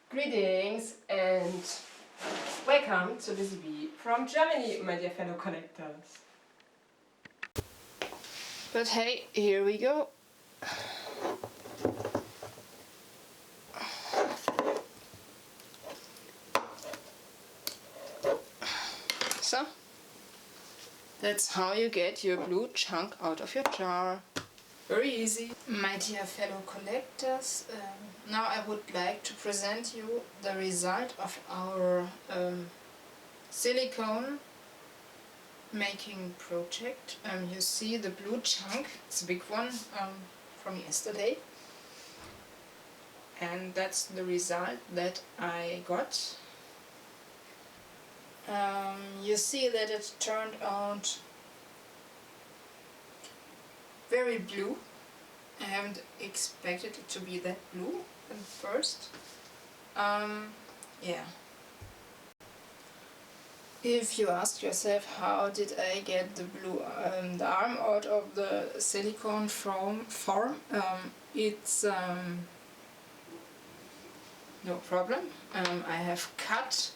Greetings and welcome to Busy from Germany, my dear fellow collectors. But hey, here we go. So, that's how you get your blue chunk out of your jar. Very easy. My dear fellow collectors, now I would like to present you the result of our silicone making project. You see the blue chunk, it's a big one from yesterday. And that's the result that I got. You see that it turned out very blue. I haven't expected it to be that blue at first. Yeah. If you ask yourself how did I get the blue the arm out of the silicone form, it's no problem. I have cut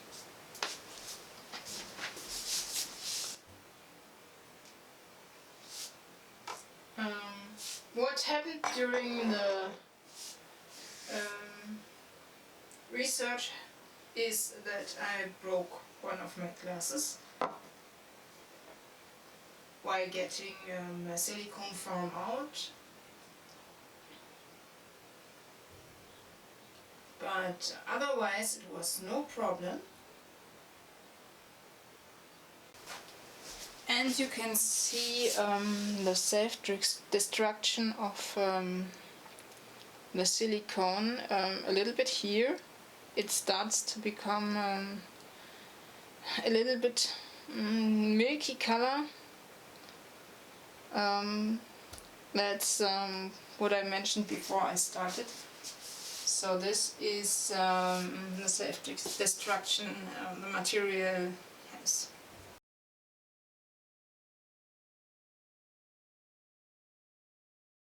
what happened during the research is that I broke one of my glasses while getting a silicone form out. But otherwise it was no problem. And you can see the self-destruction of the silicone a little bit here. It starts to become a little bit milky color. That's what I mentioned before I started. So this is the self-destruction the material has.